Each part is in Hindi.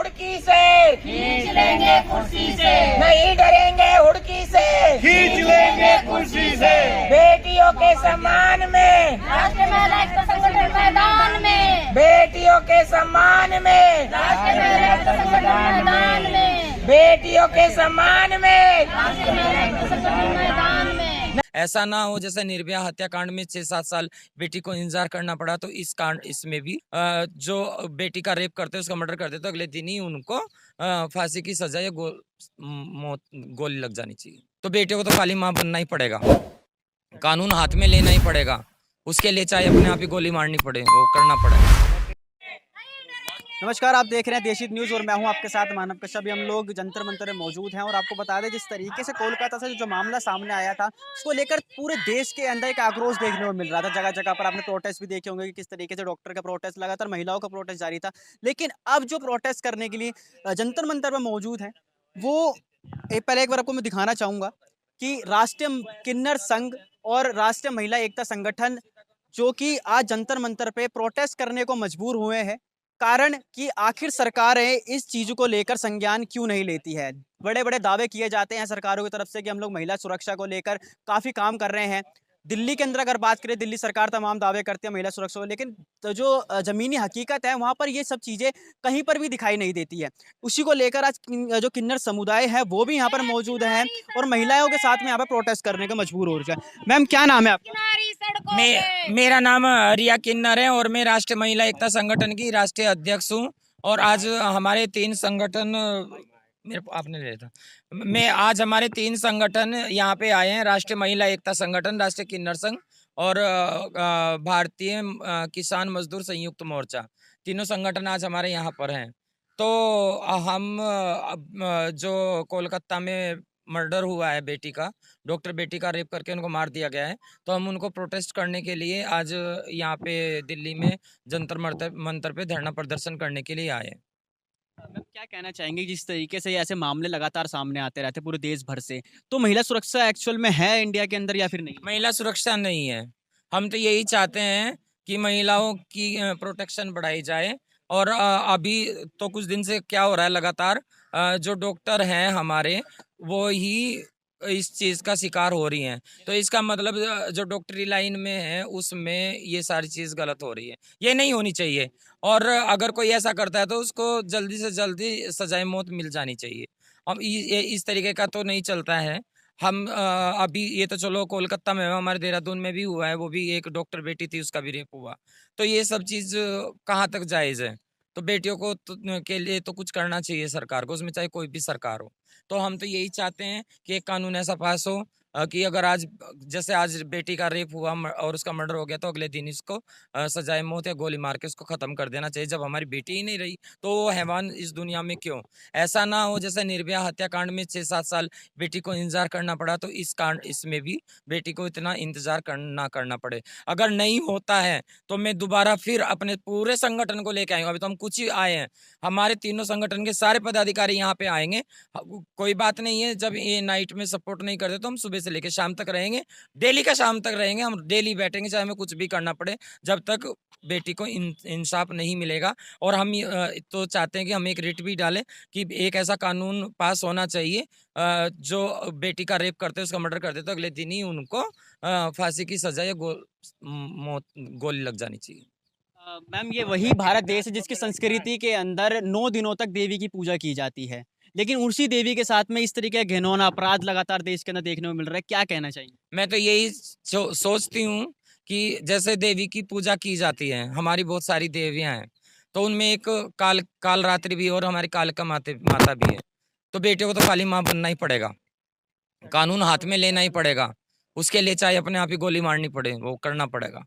हुड़की से, खींच लेंगे कुर्सी से, नहीं डरेंगे हुड़की से, खींच लेंगे कुर्सी से। बेटियों के सम्मान में, राष्ट्रीय महिला एकता संगठन मैदान में, बेटियों के सम्मान में, राष्ट्रीय महिला एकता संगठन मैदान में, बेटियों के सम्मान में। राष्ट्रीय महिला एकता संगठन मैदान में। ऐसा ना हो जैसे निर्भया हत्याकांड में 6-7 साल बेटी को इंतजार करना पड़ा, तो इसमें भी जो बेटी का रेप करते उसका मर्डर करते तो अगले दिन ही उनको फांसी की सजा या गोली लग जानी चाहिए। तो बेटियों को तो खाली माँ बनना ही पड़ेगा, कानून हाथ में लेना ही पड़ेगा, उसके लिए चाहे अपने आप ही गोली मारनी पड़े वो करना पड़ेगा। नमस्कार, आप देख रहे हैं देशी न्यूज़ और मैं हूं आपके साथ मानव कश्यप। अभी हम लोग जंतर मंतर में मौजूद हैं और आपको बता दें जिस तरीके से कोलकाता से जो मामला सामने आया था उसको लेकर पूरे देश के अंदर एक आक्रोश देखने को मिल रहा था। जगह जगह पर आपने प्रोटेस्ट भी देखे होंगे कि किस तरीके से डॉक्टर का प्रोटेस्ट, लगातार महिलाओं का प्रोटेस्ट जारी था। लेकिन अब जो प्रोटेस्ट करने के लिए जंतर मंतर में मौजूद हैं वो पहले एक बार आपको मैं दिखाना चाहूँगा कि राष्ट्रीय किन्नर संघ और राष्ट्रीय महिला एकता संगठन जो कि आज जंतर मंतर पे प्रोटेस्ट करने को मजबूर हुए हैं। कारण कि आखिर सरकारें इस चीज़ को लेकर संज्ञान क्यों नहीं लेती है। बड़े बड़े दावे किए जाते हैं सरकारों की तरफ से कि हम लोग महिला सुरक्षा को लेकर काफ़ी काम कर रहे हैं। दिल्ली के अंदर अगर बात करें, दिल्ली सरकार तमाम दावे करती है महिला सुरक्षा को, लेकिन तो जो ज़मीनी हकीकत है वहाँ पर ये सब चीज़ें कहीं पर भी दिखाई नहीं देती है। उसी को लेकर आज जो किन्नर समुदाय है वो भी यहाँ पर मौजूद हैं और महिलाओं के साथ में यहाँ पर प्रोटेस्ट करने को मजबूर हो रहा है। मैम, क्या नाम है आपका? मेरा नाम रिया किन्नर है और मैं राष्ट्रीय महिला एकता संगठन की राष्ट्रीय अध्यक्ष हूँ। और आज हमारे 3 संगठन आपने लिया था। आज हमारे 3 संगठन यहाँ पे आए हैं, राष्ट्रीय महिला एकता संगठन, राष्ट्रीय किन्नर संघ और भारतीय किसान मजदूर संयुक्त मोर्चा। तीनों संगठन आज हमारे यहाँ पर हैं। तो हम जो कोलकाता में मर्डर हुआ है बेटी का, डॉक्टर बेटी का रेप करके उनको मार दिया गया है, तो हम उनको प्रोटेस्ट करने के लिए आज यहाँ पे दिल्ली में जंतर मंतर पे धरना प्रदर्शन करने के लिए आए। मैम, क्या कहना चाहेंगे जिस तरीके से ऐसे मामले लगातार सामने आते रहते पूरे देश भर से, तो महिला सुरक्षा एक्चुअल में है इंडिया के अंदर या फिर नहीं? महिला सुरक्षा नहीं है। हम तो यही चाहते हैं कि महिलाओं की प्रोटेक्शन बढ़ाई जाए। और अभी तो कुछ दिन से क्या हो रहा है, लगातार जो डॉक्टर हैं हमारे वो ही इस चीज़ का शिकार हो रही हैं। तो इसका मतलब जो डॉक्टरी लाइन में है उसमें ये सारी चीज़ गलत हो रही है, ये नहीं होनी चाहिए। और अगर कोई ऐसा करता है तो उसको जल्दी से जल्दी सजाए मौत मिल जानी चाहिए। अब इस तरीके का तो नहीं चलता है। हम अभी ये तो चलो कोलकाता में, हमारे देहरादून में भी हुआ है, वो भी एक डॉक्टर बेटी थी उसका भी रेप हुआ। तो ये सब चीज़ कहाँ तक जायज़ है? तो बेटियों को के लिए तो कुछ करना चाहिए सरकार को, उसमें चाहे कोई भी सरकार हो। तो हम तो यही चाहते हैं कि एक कानून ऐसा पास हो कि अगर आज जैसे आज बेटी का रेप हुआ और उसका मर्डर हो गया तो अगले दिन इसको सजाए मौत या गोली मार के उसको ख़त्म कर देना चाहिए। जब हमारी बेटी ही नहीं रही तो वो हैवान इस दुनिया में क्यों? ऐसा ना हो जैसे निर्भया हत्याकांड में 6-7 साल बेटी को इंतजार करना पड़ा, तो इसमें भी बेटी को इतना इंतजार करना पड़े। अगर नहीं होता है तो मैं दोबारा फिर अपने पूरे संगठन को लेके आएंगे। अभी तो हम कुछ ही आए हैं, हमारे तीनों संगठन के सारे पदाधिकारी यहाँ पे आएंगे। कोई बात नहीं है, जब ये नाइट में सपोर्ट नहीं करते तो हम सुबह से लेकर शाम तक रहेंगे, डेली का शाम तक रहेंगे, हम डेली बैठेंगे चाहे हमें कुछ भी करना पड़े, जब तक बेटी को इंसाफ नहीं मिलेगा। और हम तो चाहते हैं कि हम एक रिट भी डालें कि एक ऐसा कानून पास होना चाहिए जो बेटी का रेप करते उसका मर्डर करते तो अगले दिन ही उनको फांसी की सजा या गोली लग जानी चाहिए। मैम, ये वही भारत देश है जिसकी संस्कृति के अंदर 9 दिनों तक देवी की पूजा की जाती है, लेकिन उसी देवी के साथ में इस तरीके का घिनौना अपराध लगातार देश के अंदर देखने को मिल रहा है। क्या कहना चाहिए? मैं तो यही सोचती हूँ कि जैसे देवी की पूजा की जाती है, हमारी बहुत सारी देवियां हैं, तो उनमें एक काल रात्रि भी और हमारी कालिका माता भी है। तो बेटियों को तो खाली माँ बनना ही पड़ेगा, कानून हाथ में लेना ही पड़ेगा, उसके लिए चाहे अपने आप ही गोली मारनी पड़े वो करना पड़ेगा,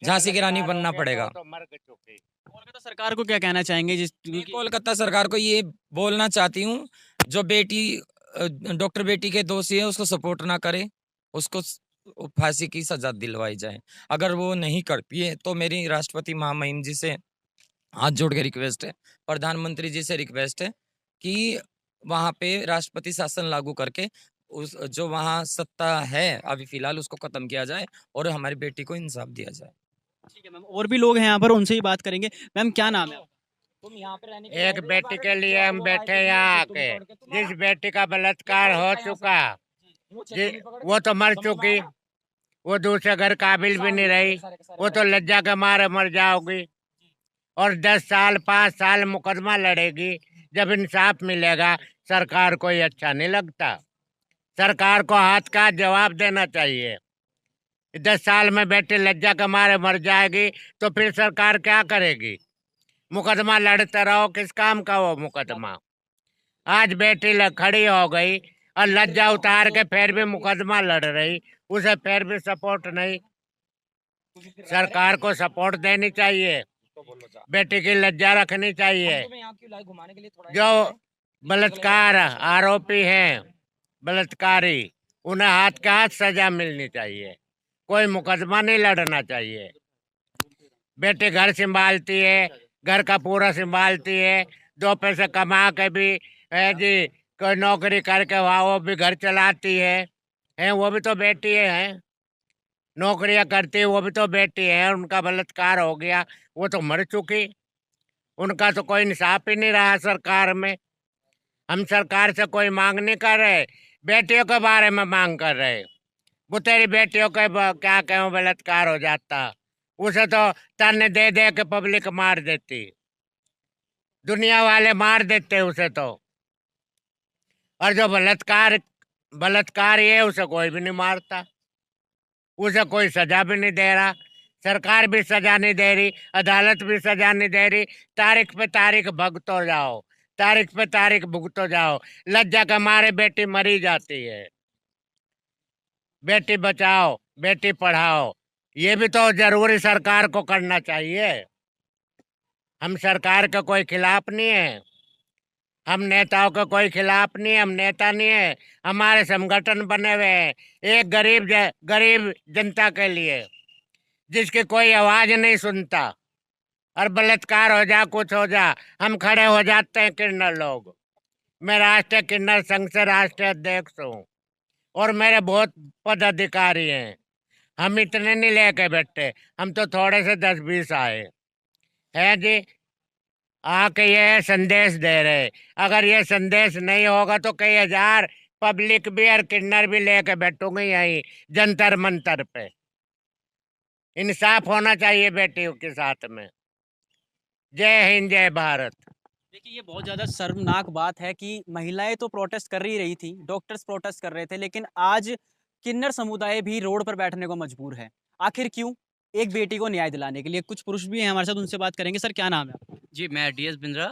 झांसी की रानी बनना पड़ेगा। कोलकाता सरकार को क्या कहना चाहेंगे कोलकाता सरकार को ये बोलना चाहती हूँ, जो बेटी डॉक्टर बेटी के दोषी है उसको सपोर्ट ना करे, उसको फांसी की सजा दिलवाई जाए। अगर वो नहीं करती है तो मेरी राष्ट्रपति महामहिम जी से हाथ जोड़ के रिक्वेस्ट है, प्रधानमंत्री जी से रिक्वेस्ट है कि वहाँ पे राष्ट्रपति शासन लागू करके उस जो वहाँ सत्ता है अभी फिलहाल उसको खत्म किया जाए और हमारी बेटी को इंसाफ दिया जाए। ठीक है मैम, और भी लोग हैं यहाँ पर, उनसे ही बात करेंगे। मैम, क्या नाम है आपका? तुम यहाँ पे रहने एक बेटी के लिए हम बैठे यहाँ आके, जिस बेटी का बलात्कार हो चुका वो तो मर चुकी, वो दूसरे घर काबिल भी नहीं रही, वो तो लज्जा के मारे मर जाओगी और 10 साल 5 साल मुकदमा लड़ेगी। जब इंसाफ मिलेगा सरकार को ये अच्छा नहीं लगता। सरकार को हाथ का जवाब देना चाहिए। 10 साल में बेटी लज्जा के मारे मर जाएगी तो फिर सरकार क्या करेगी? मुकदमा लड़ते रहो, किस काम का वो मुकदमा? आज बेटी खड़ी हो गई और लज्जा उतार के फिर भी मुकदमा लड़ रही, उसे फिर भी सपोर्ट नहीं। सरकार को सपोर्ट देनी चाहिए, बेटी की लज्जा रखनी चाहिए। जो बलात्कार आरोपी हैं, बलात्कारी, उन्हें हाथ के हाथ सजा मिलनी चाहिए, कोई मुकदमा नहीं लड़ना चाहिए। बेटी घर संभालती है, घर का पूरा संभालती है, 2 पैसे कमा के भी है जी, कोई नौकरी करके वो भी घर चलाती है, वो भी तो बेटी है। नौकरियां करती है, वो भी तो बेटी है। उनका बलात्कार हो गया, वो तो मर चुकी, उनका तो कोई इंसाफ ही नहीं रहा सरकार में। हम सरकार से कोई मांग नहीं कर रहे, बेटियों के बारे में मांग कर रहे। वो तेरी बेटियों के क्या कहूँ बलात्कार हो जाता, उसे तो ताने दे दे के पब्लिक मार देती, दुनिया वाले मार देते उसे तो। और जो बलात्कार है उसे कोई भी नहीं मारता, उसे कोई सजा भी नहीं दे रहा, सरकार भी सजा नहीं दे रही, अदालत भी सजा नहीं दे रही। तारीख पे तारीख भुगतो जाओ, तारीख पे तारीख भुगतो जाओ। लज्जा के मारे बेटी मरी जाती है। बेटी बचाओ, बेटी पढ़ाओ, ये भी तो जरूरी सरकार को करना चाहिए। हम सरकार के कोई खिलाफ नहीं है, हम नेताओं के कोई खिलाफ नहीं है, हम नेता नहीं है। हमारे संगठन बने हुए हैं एक गरीब जनता के लिए, जिसकी कोई आवाज नहीं सुनता। और बलात्कार हो जा, कुछ हो जा, हम खड़े हो जाते हैं किन्नर लोग। मैं राष्ट्रीय किन्नर संघ से राष्ट्रीय अध्यक्ष हूँ और मेरे बहुत पदाधिकारी हैं। हम इतने नहीं लेके बैठे, हम तो थोड़े से 10-20 आए हैं जी, आके ये संदेश दे रहे। अगर ये संदेश नहीं होगा तो कई हजार पब्लिक भी और किन्नर भी लेके बैठूंगे यहीं जंतर मंतर पे। इंसाफ होना चाहिए बेटियों के साथ में। जय हिंद, जय भारत। देखिए, ये बहुत ज़्यादा शर्मनाक बात है कि महिलाएं तो प्रोटेस्ट कर ही रही थी, डॉक्टर्स प्रोटेस्ट कर रहे थे, लेकिन आज किन्नर समुदाय भी रोड पर बैठने को मजबूर है। आखिर क्यों? एक बेटी को न्याय दिलाने के लिए। कुछ पुरुष भी हैं हमारे साथ, उनसे बात करेंगे। सर, क्या नाम है आपका? जी, मैं डीएस बिंद्रा,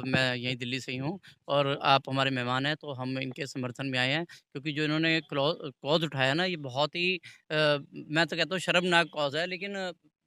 मैं यहीं दिल्ली से ही हूँ और आप हमारे मेहमान हैं, तो हम इनके समर्थन में आए हैं क्योंकि जो इन्होंने कॉज़ उठाया ना, ये बहुत ही मैं तो कहता हूँ शर्मनाक कॉज़ है। लेकिन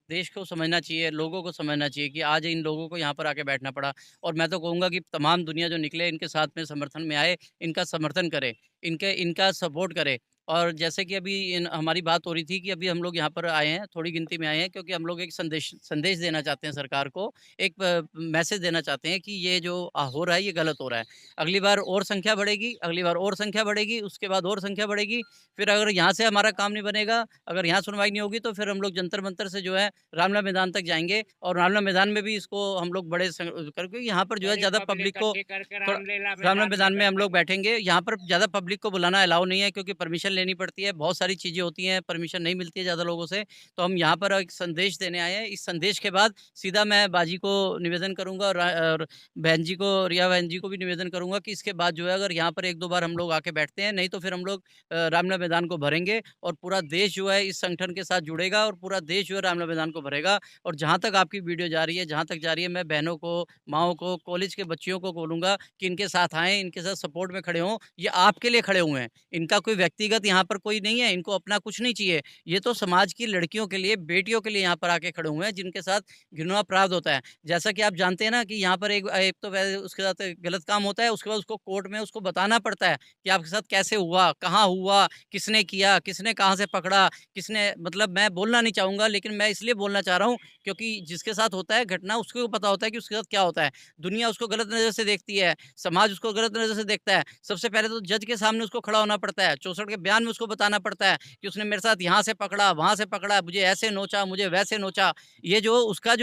देश को समझना चाहिए, लोगों को समझना चाहिए कि आज इन लोगों को यहाँ पर आके बैठना पड़ा। और मैं तो कहूँगा कि तमाम दुनिया जो निकले इनके साथ में समर्थन में आए, इनका समर्थन करे, इनका सपोर्ट करे। और जैसे कि अभी हमारी बात हो रही थी कि अभी हम लोग यहाँ पर आए हैं, थोड़ी गिनती में आए हैं क्योंकि हम लोग एक संदेश देना चाहते हैं सरकार को, एक मैसेज देना चाहते हैं कि ये जो हो रहा है ये गलत हो रहा है। अगली बार और संख्या बढ़ेगी, अगली बार और संख्या बढ़ेगी, उसके बाद और संख्या बढ़ेगी। फिर अगर यहाँ से हमारा काम नहीं बनेगा, अगर यहाँ सुनवाई नहीं होगी, तो फिर हम लोग जंतर मंतर से जो है रामलीला मैदान तक जाएंगे और रामलीला मैदान में भी इसको हम लोग बड़े करके यहाँ पर जो है ज़्यादा पब्लिक को रामलीला मैदान में हम लोग बैठेंगे। यहाँ पर ज़्यादा पब्लिक को बुलाना अलाउ नहीं है क्योंकि परमिशन लेनी पड़ती है, बहुत सारी चीज़ें होती हैं, परमिशन नहीं मिलती है ज़्यादा लोगों से। तो हम यहाँ पर एक संदेश देने आए हैं। इस संदेश के बाद सीधा मैं बाजी को निवेदन करूँगा और बहन जी को, रिया बहन जी को भी निवेदन करूँगा कि इसके बाद जो है अगर यहाँ पर 1-2 बार हम लोग आके बैठते हैं, नहीं तो फिर हम लोग रामलीला मैदान को भरेंगे और पूरा देश जो है इस संगठन के साथ जुड़ेगा और पूरा देश जो है रामलीला मैदान को भरेगा। और जहाँ तक आपकी वीडियो जा रही है, जहाँ तक जा रही है, मैं बहनों को, माँओं को, कॉलेज के बच्चियों को बोलूँगा कि इनके साथ आएँ, इनके साथ सपोर्ट में खड़े हों। ये आपके लिए खड़े हुए हैं, इनका कोई व्यक्तिगत यहाँ पर कोई नहीं है, इनको अपना कुछ नहीं चाहिए। ये तो समाज की लड़कियों के लिए, बेटियों के लिए यहाँ पर आके खड़े हुए हैं जिनके साथ घिनौना अपराध होता है। जैसा कि आप जानते हैं ना कि यहाँ पर एक तो वैसे उसके साथ गलत काम होता है, उसके बाद उसको कोर्ट में उसको बताना पड़ता है कि आपके साथ कैसे हुआ, कहाँ हुआ, किसने किया, किसने कहाँ से पकड़ा, किसने, मतलब मैं बोलना नहीं चाहूँगा लेकिन मैं इसलिए बोलना चाह रहा हूँ क्योंकि जिसके साथ होता है घटना उसको पता होता है कि उसके साथ क्या होता है। दुनिया उसको गलत नज़र से देखती है, समाज उसको गलत नज़र से देखता है। सबसे पहले तो जज के साथ सामने उसको खड़ा होना पड़ता है, 64 के बयान में उसको बताना पड़ता है कि उसने मेरे साथ यहाँ से पकड़ा, वहाँ से पकड़ा, मुझे ऐसे नोचा, मुझे वैसे नोचा। ये जो उसका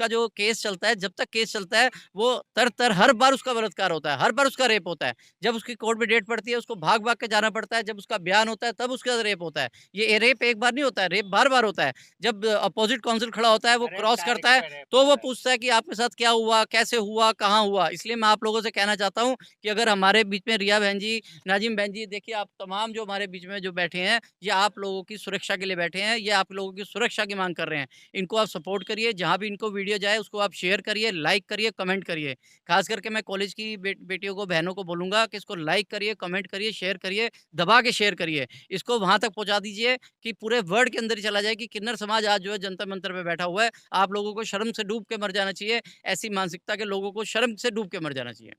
जो केस चलता है, जब तक केस चलता है वो तर हर बार उसका बलात्कार होता है, हर बार उसका रेप होता है। जब उसकी कोर्ट में डेट पड़ती है उसको भाग-भाग के जाना पड़ता है, जब उसका बयान होता है तब उसका रेप होता है। ये रेप एक बार नहीं होता है, रेप बार-बार होता है। जब अपोजिट काउंसिल खड़ा होता है, वो अरे क्रॉस तारीख करता है, पर है। तो वो पूछता है कि आपके साथ क्या हुआ, कैसे हुआ, कहाँ हुआ? इसलिए मैं आप लोगों से कहना चाहता हूँ कि अगर हमारे बीच में रिया बहन जी, नाज़िम बहन जी, देखिए आप तमाम जो हमारे बीच में जो बैठे हैं, ये आप लोगों की सुरक्षा के लिए बैठे हैं, ये आप लोगों की सुरक्षा की माँग कर रहे हैं। इनको आप सपोर्ट करिए, जहाँ भी इनको वीडियो जाए उसको आप शेयर करिए, लाइक करिए, कमेंट करिए। ख़ास करके मैं कॉलेज की बेटियों को, बहनों को बोलूँगा कि इसको लाइक करिए, कमेंट करिए, शेयर करिए, दबा के शेयर करिए। इसको वहाँ तक पहुँचा दीजिए कि पूरे वर्ल्ड के अंदर ही चला जाए कि किन्नर समाज आज जो है जंतर मंतर पे बैठा हुआ है। आप लोगों को शर्म से डूब के मर जाना चाहिए। ऐसी मानसिकता के लोगों को शर्म से डूब के मर जाना चाहिए।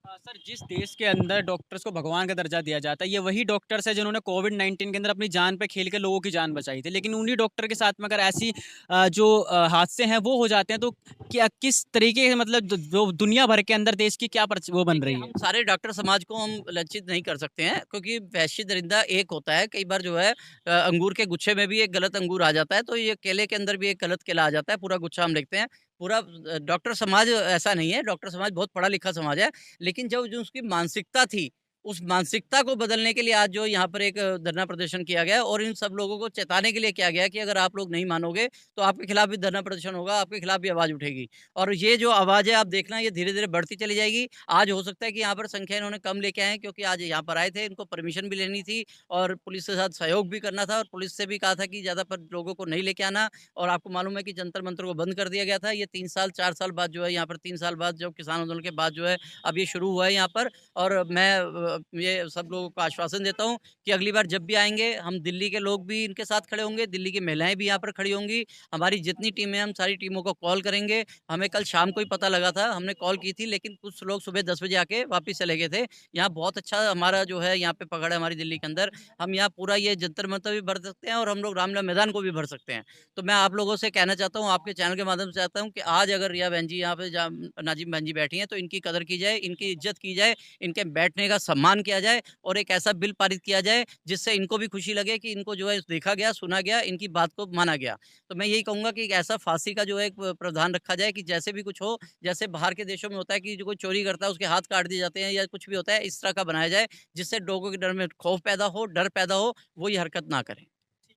सर, जिस देश के अंदर डॉक्टर्स को भगवान का दर्जा दिया जाता है, ये वही डॉक्टर्स हैं जिन्होंने कोविड-19 के अंदर अपनी जान पे खेल के लोगों की जान बचाई थी। लेकिन उन्हीं डॉक्टर के साथ में अगर ऐसी जो हादसे हैं वो हो जाते हैं, तो क्या किस तरीके से, मतलब जो दुनिया भर के अंदर देश की क्या वो बन रही है? हम सारे डॉक्टर समाज को हम लज्जित नहीं कर सकते हैं, क्योंकि वैश्य दरिंदा एक होता है। कई बार जो है अंगूर के गुच्छे में भी एक गलत अंगूर आ जाता है, तो ये केले के अंदर भी एक गलत केला आ जाता है। पूरा गुच्छा हम देखते हैं। पूरा डॉक्टर समाज ऐसा नहीं है। डॉक्टर समाज बहुत पढ़ा लिखा समाज है। लेकिन जब जो उसकी मानसिकता थी, उस मानसिकता को बदलने के लिए आज जो यहाँ पर एक धरना प्रदर्शन किया गया है, और इन सब लोगों को चेताने के लिए किया गया है कि अगर आप लोग नहीं मानोगे तो आपके खिलाफ भी धरना प्रदर्शन होगा, आपके खिलाफ भी आवाज़ उठेगी। और ये जो आवाज़ है आप देखना, ये धीरे-धीरे बढ़ती चली जाएगी। आज हो सकता है कि यहाँ पर संख्या इन्होंने कम लेके आए हैं, क्योंकि आज यहाँ पर आए थे, इनको परमिशन भी लेनी थी और पुलिस के साथ सहयोग भी करना था, और पुलिस से भी कहा था कि ज़्यादा पर लोगों को नहीं लेके आना। और आपको मालूम है कि जंतर मंतर को बंद कर दिया गया था। ये 3 साल 4 साल बाद जो है यहाँ पर, 3 साल बाद जब किसान आंदोलन के बाद जो है अब ये शुरू हुआ है यहाँ पर। और मैं ये सब लोगों को आश्वासन देता हूँ कि अगली बार जब भी आएँगे, हम दिल्ली के लोग भी इनके साथ खड़े होंगे, दिल्ली की महिलाएँ भी यहाँ पर खड़ी होंगी। हमारी जितनी टीमें हैं, हम सारी टीमों को कॉल करेंगे। हमें कल शाम को ही पता लगा था, हमने कॉल की थी, लेकिन कुछ लोग सुबह 10 बजे आके वापस चले गए थे। यहाँ बहुत अच्छा हमारा जो है यहाँ पे पकड़ है हमारी दिल्ली के अंदर। हम यहाँ पूरा ये जंतर मंतर भी भर सकते हैं, और हम लोग रामलीला मैदान को भी भर सकते हैं। तो मैं आप लोगों से कहना चाहता हूँ, आपके चैनल के माध्यम से चाहता हूँ कि आज अगर रिया बहन जी यहाँ पे नाज़िम बहन जी बैठी हैं, तो इनकी कदर की जाए, इनकी इज्जत की जाए, इनके बैठने का सम्मान किया जाए, और एक ऐसा बिल पारित किया जाए जिससे इनको भी खुशी लगे कि इनको जो है देखा गया, सुना गया, इनकी बात को माना गया। तो मैं यही कहूँगा कि एक ऐसा फांसी का जो है एक प्रावधान रखा जाए कि जैसे भी कुछ हो, जैसे बाहर के देशों में होता है कि जो कोई चोरी करता है उसके हाथ काट दिए जाते हैं या कुछ भी होता है, इस तरह का बनाया जाए जिससे लोगों के डर में खौफ पैदा हो, डर पैदा हो, वो ये हरकत ना करें।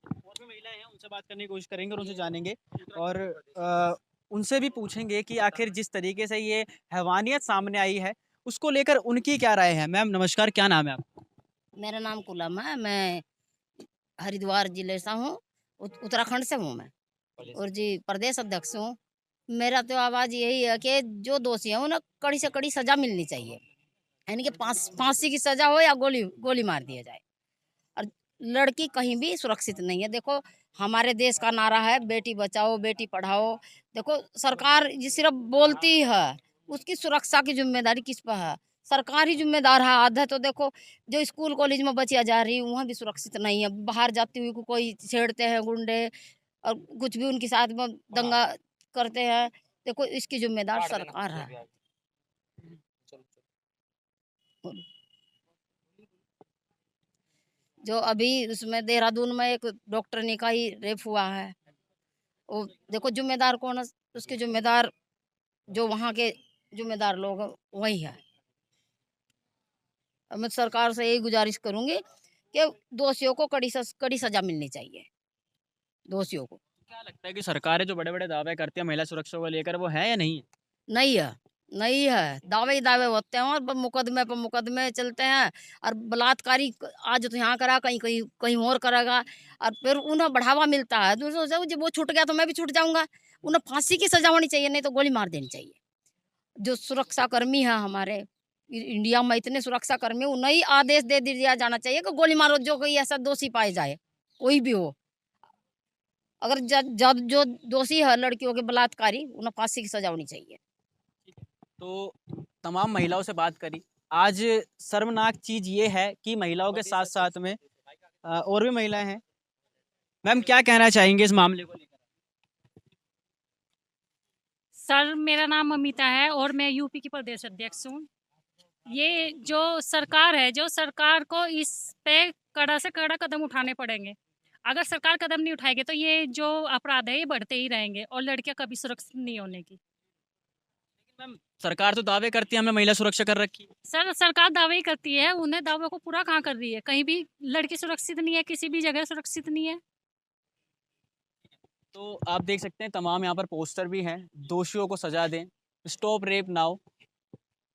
और भी महिलाएं हैं, उनसे बात करने की कोशिश करेंगे और उनसे जानेंगे, और उनसे भी पूछेंगे कि आखिर जिस तरीके से ये हैवानियत सामने आई है, उसको लेकर उनकी क्या राय है। मैम नमस्कार, क्या नाम है आपका? मेरा नाम कुलम है। मैं हरिद्वार जिले से हूँ, उत्तराखंड से हूँ मैं, और जी प्रदेश अध्यक्ष हूँ। मेरा तो आवाज़ यही है कि जो दोषी हैं उन्हें कड़ी से कड़ी सज़ा मिलनी चाहिए, यानी कि फांसी की सज़ा हो या गोली गोली मार दिया जाए। और लड़की कहीं भी सुरक्षित नहीं है। देखो, हमारे देश का नारा है बेटी बचाओ बेटी पढ़ाओ। देखो, सरकार ये सिर्फ बोलती है, उसकी सुरक्षा की जिम्मेदारी किस पर है? सरकार ही जिम्मेदार है आधा। तो देखो, जो स्कूल कॉलेज में बच्चियाँ जा रही वहाँ भी सुरक्षित नहीं है। बाहर जाती हुई को कोई छेड़ते हैं गुंडे, और कुछ भी उनके साथ में दंगा करते हैं। देखो, इसकी जिम्मेदार सरकार है। जो अभी उसमें देहरादून में एक डॉक्टरनी का ही रेप हुआ है, वो देखो जिम्मेदार कौन है? उसके जिम्मेदार जो वहाँ के जिम्मेदार लोग हैं, वही है। और मैं सरकार से यही गुजारिश करूंगी कि दोषियों को कड़ी सजा मिलनी चाहिए, दोषियों को। क्या लगता है कि सरकारें जो बड़े-बड़े दावे करती हैं महिला सुरक्षा को लेकर, वो है या नहीं है? नहीं है, नहीं है। दावे ही दावे होते हैं और मुकदमे पर मुकदमे चलते हैं। और बलात्कारी आज तो यहाँ करा, कहीं कहीं कहीं और करेगा, और फिर उन्हें बढ़ावा मिलता है। दूसरों से जब वो छूट गया तो मैं भी छूट जाऊंगा। उन्हें फांसी की सजा होनी चाहिए, नहीं तो गोली मार देनी चाहिए। जो सुरक्षा कर्मी है हमारे इंडिया में, इतने सुरक्षा कर्मी, उन्हें ही आदेश दे दिया जाना चाहिए कि गोली मारो जो कोई ऐसा दोषी पाए जाए, कोई भी हो। अगर जो दोषी है लड़कियों के बलात्कारी, उन्हें फांसी की सजा होनी चाहिए। तो तमाम महिलाओं से बात करी। आज शर्मनाक चीज़ ये है कि महिलाओं के साथ-साथ में और भी महिलाएं हैं। मैम क्या कहना चाहेंगे इस मामले को लेकर? सर, मेरा नाम अमिता है और मैं यूपी की प्रदेश अध्यक्ष हूँ। ये जो सरकार है, जो सरकार को इस पे कड़ा से कड़ा कदम उठाने पड़ेंगे। अगर सरकार कदम नहीं उठाएगी तो ये जो अपराध है ये बढ़ते ही रहेंगे और लड़कियां कभी सुरक्षित नहीं होने की। मैम सरकार तो दावे करती है हमने महिला सुरक्षा कर रखी है। सरकार दावे ही करती है, उन्हें दावे को पूरा कहाँ कर रही है? कहीं भी लड़की सुरक्षित नहीं है, किसी भी जगह सुरक्षित नहीं है। तो आप देख सकते हैं तमाम यहाँ पर पोस्टर भी हैं, दोषियों को सजा दें, stop rape now,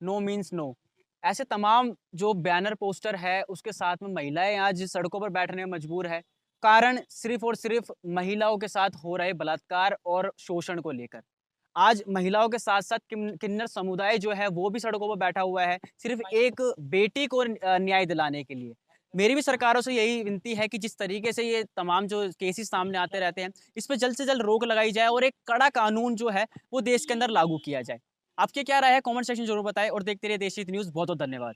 no means no, ऐसे तमाम जो बैनर पोस्टर है उसके साथ में महिलाएं आज सड़कों पर बैठने में मजबूर है। कारण सिर्फ और सिर्फ महिलाओं के साथ हो रहे बलात्कार और शोषण को लेकर। आज महिलाओं के साथ साथ किन्नर समुदाय जो है वो भी सड़कों पर बैठा हुआ है सिर्फ एक बेटी को न्याय दिलाने के लिए। मेरी भी सरकारों से यही विनती है कि जिस तरीके से ये तमाम जो केसेस सामने आते रहते हैं इस पर जल्द से जल्द रोक लगाई जाए और एक कड़ा कानून जो है वो देश के अंदर लागू किया जाए। आपके क्या राय है कमेंट सेक्शन जरूर बताएं और देखते रहिए देश हित न्यूज़। बहुत बहुत धन्यवाद।